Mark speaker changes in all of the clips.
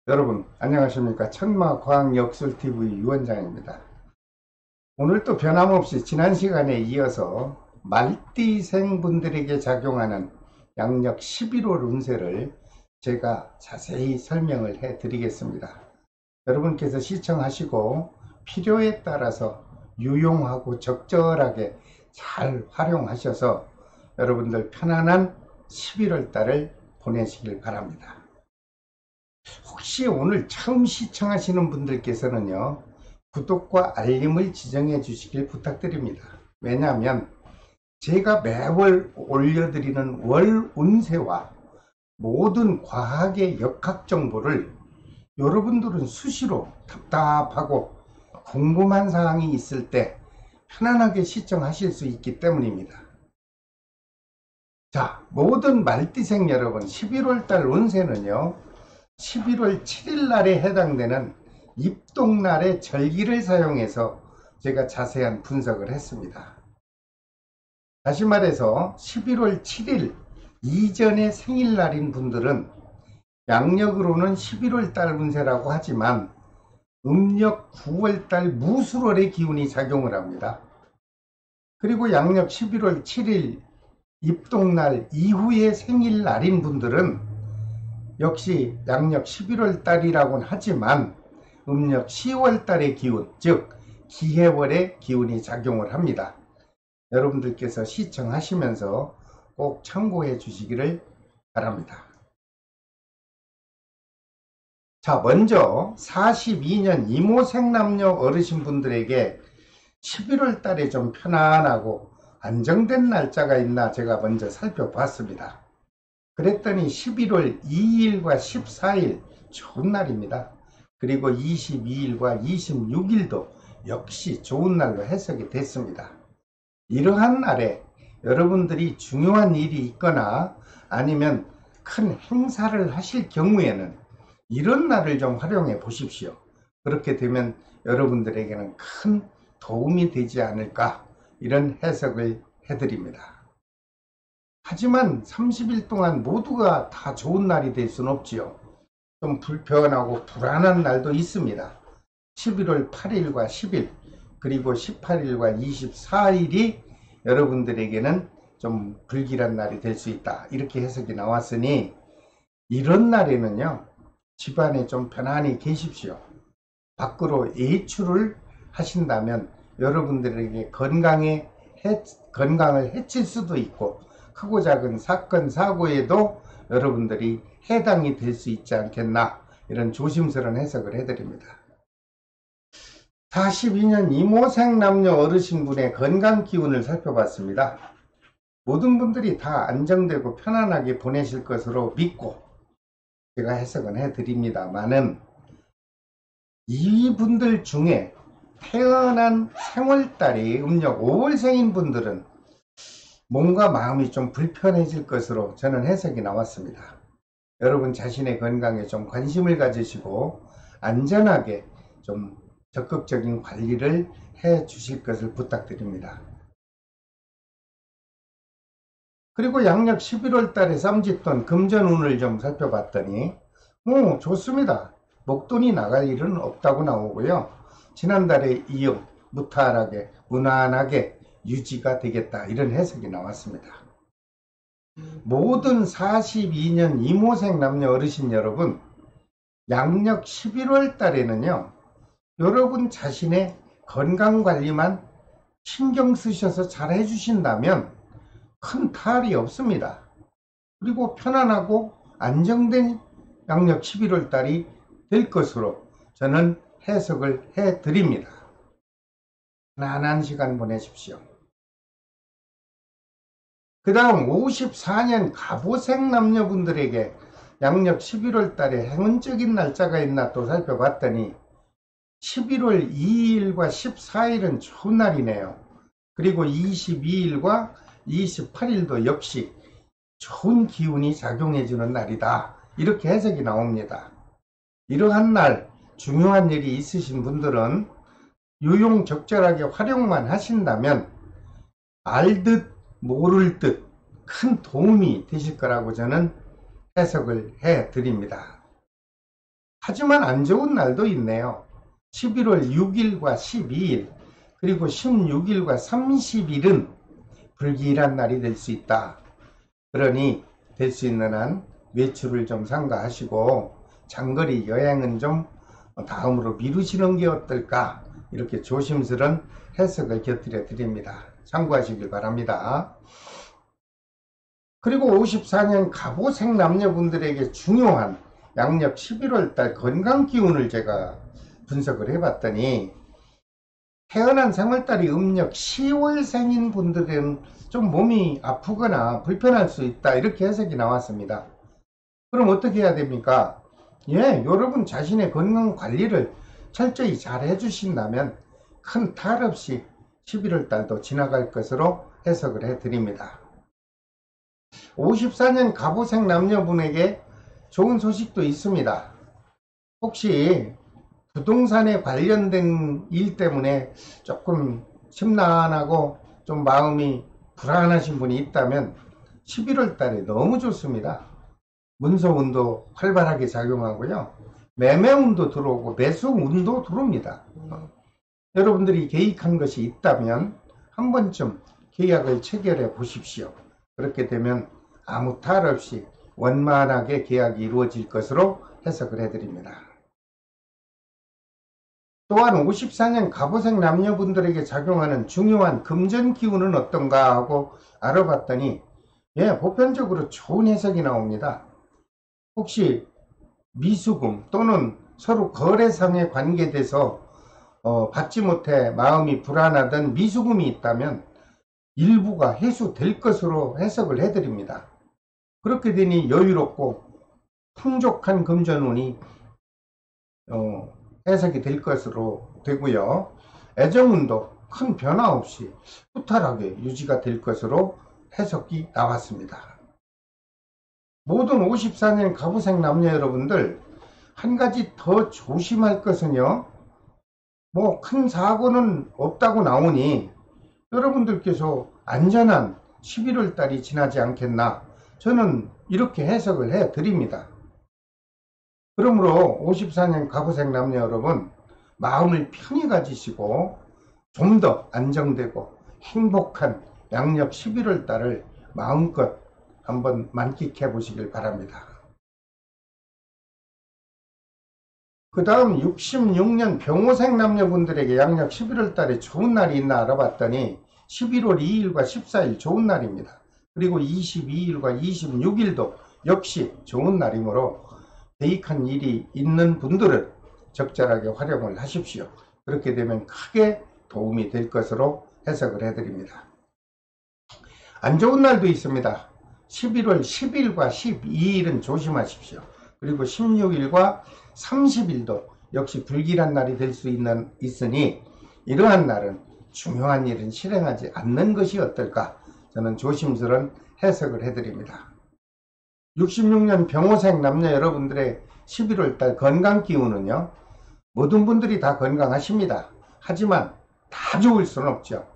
Speaker 1: 여러분 안녕하십니까. 천마과학역술TV 유원장입니다. 오늘 또 변함없이 지난 시간에 이어서 말띠생 분들에게 작용하는 양력 11월 운세를 제가 자세히 설명을 해 드리겠습니다. 여러분께서 시청하시고 필요에 따라서 유용하고 적절하게 잘 활용하셔서 여러분들 편안한 11월 달을 보내시길 바랍니다. 혹시 오늘 처음 시청하시는 분들께서는요, 구독과 알림을 지정해 주시길 부탁드립니다. 왜냐하면 제가 매월 올려드리는 월 운세와 모든 과학의 역학 정보를 여러분들은 수시로 답답하고 궁금한 사항이 있을 때 편안하게 시청하실 수 있기 때문입니다. 자, 모든 말띠생 여러분, 11월 달 운세는요, 11월 7일 날에 해당되는 입동날의 절기를 사용해서 제가 자세한 분석을 했습니다. 다시 말해서 11월 7일 이전의 생일날인 분들은 양력으로는 11월 달 운세라고 하지만 음력 9월 달 무술월의 기운이 작용을 합니다. 그리고 양력 11월 7일 입동날 이후의 생일날인 분들은 역시 양력 11월 달이라고는 하지만 음력 10월 달의 기운, 즉 기해월의 기운이 작용을 합니다. 여러분들께서 시청하시면서 꼭 참고해 주시기를 바랍니다. 자, 먼저 42년 이모생 남녀 어르신분들에게 11월 달에 좀 편안하고 안정된 날짜가 있나 제가 먼저 살펴봤습니다. 그랬더니 11월 2일과 14일 좋은 날입니다. 그리고 22일과 26일도 역시 좋은 날로 해석이 됐습니다. 이러한 날에 여러분들이 중요한 일이 있거나 아니면 큰 행사를 하실 경우에는 이런 날을 좀 활용해 보십시오. 그렇게 되면 여러분들에게는 큰 도움이 되지 않을까, 이런 해석을 해드립니다. 하지만 30일 동안 모두가 다 좋은 날이 될 수는 없지요. 좀 불편하고 불안한 날도 있습니다. 11월 8일과 10일 그리고 18일과 24일이 여러분들에게는 좀 불길한 날이 될 수 있다, 이렇게 해석이 나왔으니 이런 날에는요, 집안에 좀 편안히 계십시오. 밖으로 외출을 하신다면 여러분들에게 건강을 해칠 수도 있고 크고 작은 사건 사고에도 여러분들이 해당이 될 수 있지 않겠나, 이런 조심스러운 해석을 해드립니다. 42년 이모생 남녀 어르신분의 건강 기운을 살펴봤습니다. 모든 분들이 다 안정되고 편안하게 보내실 것으로 믿고 제가 해석은 해드립니다만은, 이분들 중에 태어난 생월달이 음력 5월생인 분들은 몸과 마음이 좀 불편해질 것으로 저는 해석이 나왔습니다. 여러분 자신의 건강에 좀 관심을 가지시고 안전하게 좀 적극적인 관리를 해 주실 것을 부탁드립니다. 그리고 양력 11월 달에 쌈짓돈 금전운을 좀 살펴봤더니 좋습니다. 목돈이 나갈 일은 없다고 나오고요. 지난달에 이어 무탈하게 무난하게 유지가 되겠다, 이런 해석이 나왔습니다. 모든 42년 이모생 남녀 어르신 여러분, 양력 11월 달에는요, 여러분 자신의 건강관리만 신경 쓰셔서 잘 해주신다면 큰 탈이 없습니다. 그리고 편안하고 안정된 양력 11월 달이 될 것으로 저는 해석을 해 드립니다. 편안한 시간 보내십시오. 그 다음 54년 갑오생 남녀분들에게 양력 11월 달에 행운적인 날짜가 있나 또 살펴봤더니 11월 2일과 14일은 좋은 날이네요. 그리고 22일과 28일도 역시 좋은 기운이 작용해주는 날이다, 이렇게 해석이 나옵니다. 이러한 날 중요한 일이 있으신 분들은 유용적절하게 활용만 하신다면 알듯 모를 듯 큰 도움이 되실 거라고 저는 해석을 해 드립니다. 하지만 안 좋은 날도 있네요. 11월 6일과 12일 그리고 16일과 30일은 불길한 날이 될 수 있다. 그러니 될 수 있는 한 외출을 좀 삼가하시고 장거리 여행은 좀 다음으로 미루시는 게 어떨까, 이렇게 조심스런 해석을 곁들여 드립니다. 참고하시길 바랍니다. 그리고 54년 갑오색 남녀분들에게 중요한 양력 11월달 건강기운을 제가 분석을 해봤더니, 태어난 생월달이 음력 10월생인 분들은 좀 몸이 아프거나 불편할 수 있다, 이렇게 해석이 나왔습니다. 그럼 어떻게 해야 됩니까? 여러분 자신의 건강 관리를 철저히 잘 해주신다면 큰 탈 없이 11월달도 지나갈 것으로 해석을 해드립니다. 54년 갑오색 남녀분에게 좋은 소식도 있습니다. 혹시 부동산에 관련된 일 때문에 조금 심란하고 좀 마음이 불안하신 분이 있다면 11월 달에 너무 좋습니다. 문서운도 활발하게 작용하고요. 매매운도 들어오고 매수운도 들어옵니다. 여러분들이 계획한 것이 있다면 한 번쯤 계약을 체결해 보십시오. 그렇게 되면 아무 탈 없이 원만하게 계약이 이루어질 것으로 해석을 해드립니다. 또한 54년 갑오색 남녀분들에게 작용하는 중요한 금전 기운은 어떤가 하고 알아봤더니 보편적으로 좋은 해석이 나옵니다. 혹시 미수금 또는 서로 거래상에 관계돼서 받지 못해 마음이 불안하던 미수금이 있다면 일부가 해소될 것으로 해석을 해드립니다. 그렇게 되니 여유롭고 풍족한 금전운이 해석이 될 것으로 되고요. 애정운도 큰 변화 없이 후탈하게 유지가 될 것으로 해석이 나왔습니다. 모든 54년 갑오색 남녀 여러분들, 한 가지 더 조심할 것은요, 뭐 큰 사고는 없다고 나오니 여러분들께서 안전한 11월 달이 지나지 않겠나, 저는 이렇게 해석을 해 드립니다. 그러므로 54년 갑오색 남녀 여러분, 마음을 편히 가지시고 좀 더 안정되고 행복한 양력 11월 달을 마음껏 한번 만끽해 보시길 바랍니다. 그 다음 66년 병오색 남녀분들에게 양력 11월 달에 좋은 날이 있나 알아봤더니 11월 2일과 14일 좋은 날입니다. 그리고 22일과 26일도 역시 좋은 날이므로 계획한 일이 있는 분들은 적절하게 활용을 하십시오. 그렇게 되면 크게 도움이 될 것으로 해석을 해드립니다. 안 좋은 날도 있습니다. 11월 10일과 12일은 조심하십시오. 그리고 16일과 30일도 역시 불길한 날이 될 수 있으니 이러한 날은 중요한 일은 실행하지 않는 것이 어떨까, 저는 조심스러운 해석을 해드립니다. 66년 병오색 남녀 여러분들의 11월 달 건강 기운은요, 모든 분들이 다 건강하십니다. 하지만 다 좋을 수는 없죠.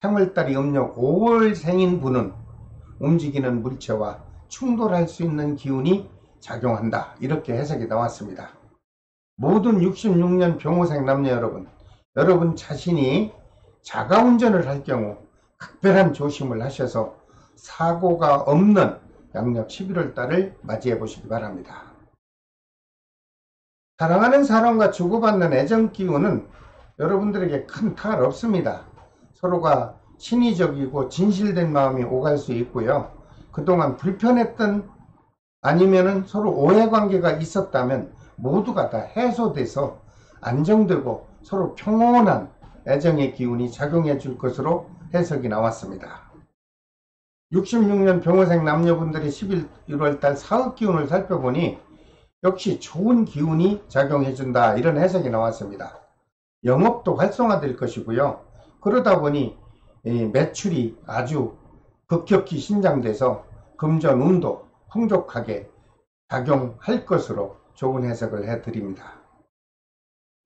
Speaker 1: 생월달이 음력 5월생인 분은 움직이는 물체와 충돌할 수 있는 기운이 작용한다, 이렇게 해석이 나왔습니다. 모든 66년 병오색 남녀 여러분, 여러분 자신이 자가운전을 할 경우 각별한 조심을 하셔서 사고가 없는 양력 11월 달을 맞이해 보시기 바랍니다. 사랑하는 사람과 주고받는 애정 기운은 여러분들에게 큰 탈 없습니다. 서로가 친의적이고 진실된 마음이 오갈 수 있고요. 그동안 불편했던 아니면은 서로 오해관계가 있었다면 모두가 다 해소돼서 안정되고 서로 평온한 애정의 기운이 작용해 줄 것으로 해석이 나왔습니다. 66년 병오색 남녀분들이 11월달 사업 기운을 살펴보니 역시 좋은 기운이 작용해 준다, 이런 해석이 나왔습니다. 영업도 활성화될 것이고요. 그러다 보니 매출이 아주 급격히 신장돼서 금전운도 풍족하게 작용할 것으로 좋은 해석을 해드립니다.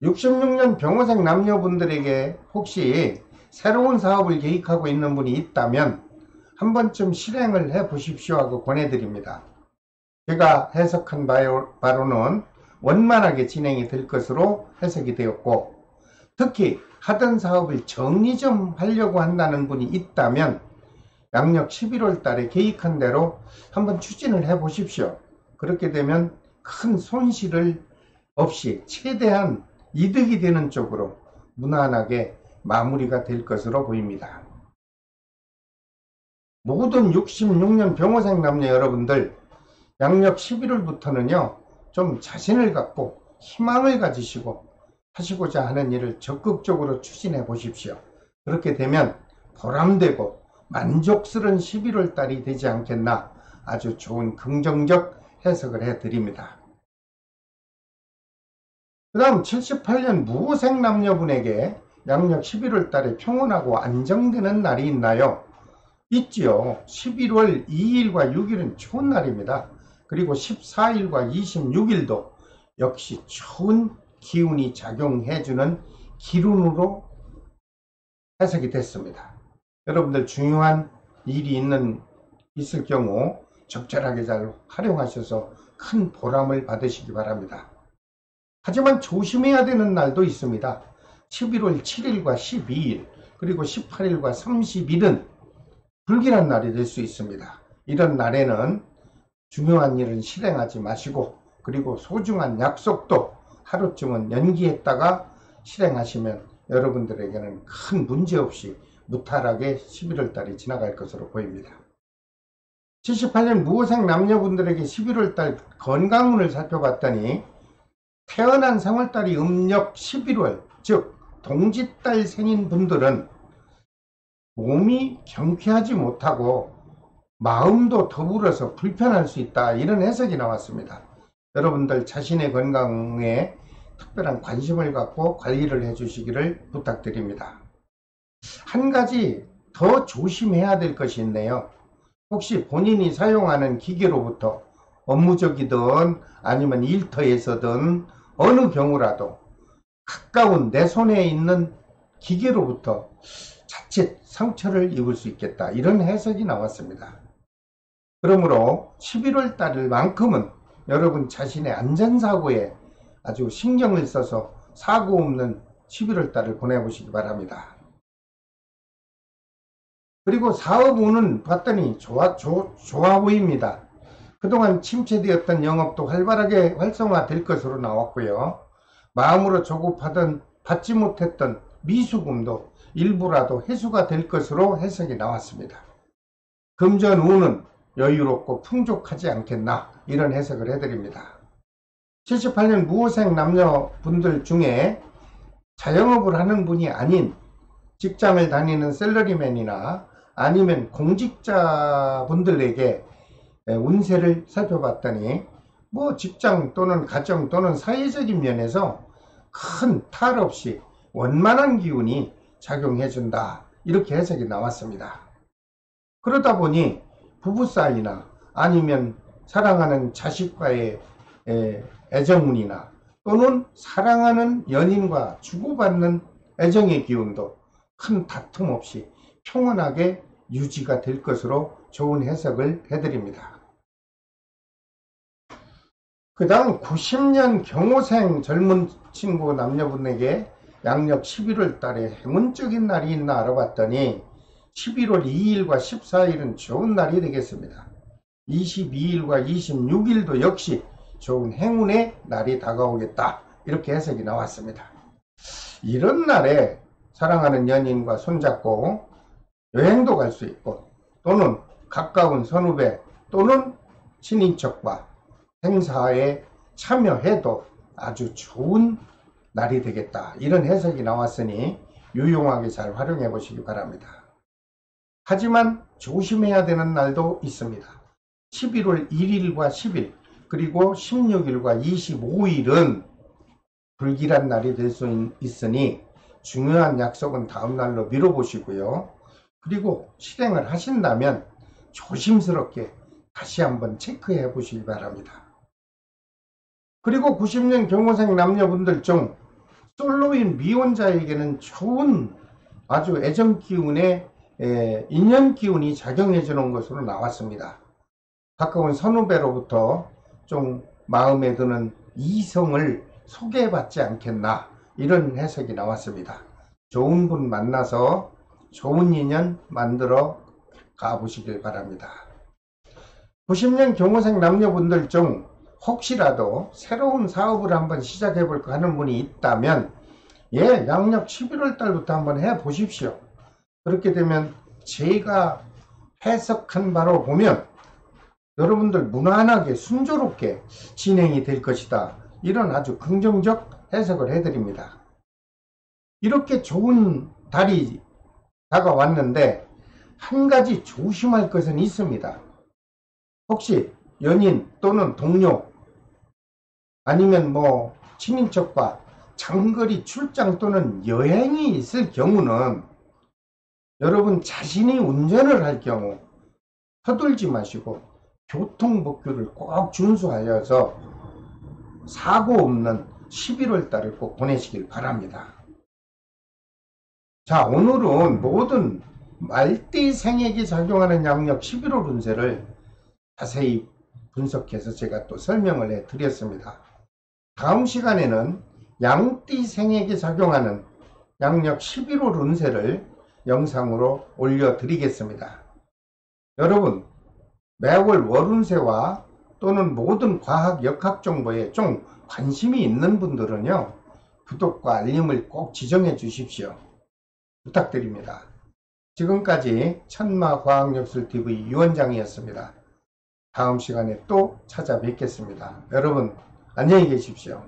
Speaker 1: 66년 병오색 남녀분들에게 혹시 새로운 사업을 계획하고 있는 분이 있다면 한 번쯤 실행을 해 보십시오 하고 권해드립니다. 제가 해석한 바로는 원만하게 진행이 될 것으로 해석이 되었고, 특히 하던 사업을 정리 좀 하려고 한다는 분이 있다면 양력 11월 달에 계획한 대로 한번 추진을 해 보십시오. 그렇게 되면 큰 손실을 없이 최대한 이득이 되는 쪽으로 무난하게 마무리가 될 것으로 보입니다. 모든 66년 병호생 남녀 여러분들, 양력 11월부터는요 좀 자신을 갖고 희망을 가지시고 하시고자 하는 일을 적극적으로 추진해 보십시오. 그렇게 되면 보람되고 만족스러운 11월 달이 되지 않겠나, 아주 좋은 긍정적 해석을 해 드립니다. 그 다음 78년 무호생 남녀분에게 양력 11월 달에 평온하고 안정되는 날이 있나요? 있지요. 11월 2일과 6일은 좋은 날입니다. 그리고 14일과 26일도 역시 좋은 기운이 작용해주는 기운으로 해석이 됐습니다. 여러분들 중요한 일이 있을 경우 적절하게 잘 활용하셔서 큰 보람을 받으시기 바랍니다. 하지만 조심해야 되는 날도 있습니다. 11월 7일과 12일 그리고 18일과 30일은 불길한 날이 될 수 있습니다. 이런 날에는 중요한 일은 실행하지 마시고, 그리고 소중한 약속도 하루쯤은 연기했다가 실행하시면 여러분들에게는 큰 문제 없이 무탈하게 11월 달이 지나갈 것으로 보입니다. 78년 무호생 남녀분들에게 11월 달 건강운을 살펴봤더니 태어난 3월달이 음력 11월, 즉 동짓달 생인 분들은 몸이 경쾌하지 못하고 마음도 더불어서 불편할 수 있다, 이런 해석이 나왔습니다. 여러분들 자신의 건강에 특별한 관심을 갖고 관리를 해 주시기를 부탁드립니다. 한 가지 더 조심해야 될 것이 있네요. 혹시 본인이 사용하는 기계로부터 업무적이든 아니면 일터에서든 어느 경우라도 가까운 내 손에 있는 기계로부터 자칫 상처를 입을 수 있겠다, 이런 해석이 나왔습니다. 그러므로 11월 달만큼은 여러분 자신의 안전사고에 아주 신경을 써서 사고 없는 11월 달을 보내보시기 바랍니다. 그리고 사업운은 봤더니 좋아 보입니다. 그동안 침체되었던 영업도 활발하게 활성화될 것으로 나왔고요. 마음으로 조급하던 받지 못했던 미수금도 일부라도 회수가 될 것으로 해석이 나왔습니다. 금전운은 여유롭고 풍족하지 않겠나, 이런 해석을 해드립니다. 78년 무호생 남녀분들 중에 자영업을 하는 분이 아닌 직장을 다니는 샐러리맨이나 아니면 공직자분들에게 운세를 살펴봤더니 직장 또는 가정 또는 사회적인 면에서 큰 탈 없이 원만한 기운이 작용해준다, 이렇게 해석이 나왔습니다. 그러다 보니 부부 사이나 아니면 사랑하는 자식과의 애정운이나 또는 사랑하는 연인과 주고받는 애정의 기운도 큰 다툼 없이 평온하게 유지가 될 것으로 좋은 해석을 해드립니다. 그 다음 90년 경호생 젊은 친구 남녀분에게 양력 11월 달에 행운적인 날이 있나 알아봤더니 11월 2일과 14일은 좋은 날이 되겠습니다. 22일과 26일도 역시 좋은 행운의 날이 다가오겠다, 이렇게 해석이 나왔습니다. 이런 날에 사랑하는 연인과 손잡고 여행도 갈 수 있고, 또는 가까운 선후배 또는 친인척과 행사에 참여해도 아주 좋은 날이 되겠다, 이런 해석이 나왔으니 유용하게 잘 활용해 보시기 바랍니다. 하지만 조심해야 되는 날도 있습니다. 11월 1일과 10일 그리고 16일과 25일은 불길한 날이 될 수 있으니 중요한 약속은 다음 날로 미뤄보시고요. 그리고 실행을 하신다면 조심스럽게 다시 한번 체크해 보시기 바랍니다. 그리고 90년 경호생 남녀분들 중 솔로인 미혼자에게는 좋은 아주 애정 기운의 인연 기운이 작용해 주는 것으로 나왔습니다. 가까운 선후배로부터 좀 마음에 드는 이성을 소개받지 않겠나, 이런 해석이 나왔습니다. 좋은 분 만나서 좋은 인연 만들어 가보시길 바랍니다. 90년 경호생 남녀분들 중 혹시라도 새로운 사업을 한번 시작해 볼까 하는 분이 있다면, 양력 11월 달부터 한번 해 보십시오. 그렇게 되면 제가 해석한 바로 보면 여러분들 무난하게 순조롭게 진행이 될 것이다, 이런 아주 긍정적 해석을 해드립니다. 이렇게 좋은 달이 다가왔는데 한 가지 조심할 것은 있습니다. 혹시 연인 또는 동료 아니면 친인척과 장거리 출장 또는 여행이 있을 경우는 여러분 자신이 운전을 할 경우 서둘지 마시고 교통법규를 꼭 준수하여서 사고 없는 11월 달을 꼭 보내시길 바랍니다. 자, 오늘은 모든 말띠생에게 작용하는 양력 11월 운세를 자세히 분석해서 제가 또 설명을 해 드렸습니다. 다음 시간에는 양띠생에게 작용하는 양력 11월 운세를 영상으로 올려드리겠습니다. 여러분, 매월 월운세와 또는 모든 과학 역학 정보에 좀 관심이 있는 분들은요, 구독과 알림을 꼭 지정해 주십시오. 부탁드립니다. 지금까지 천마과학역술TV 유원장이었습니다. 다음 시간에 또 찾아뵙겠습니다. 여러분, 안녕히 계십시오.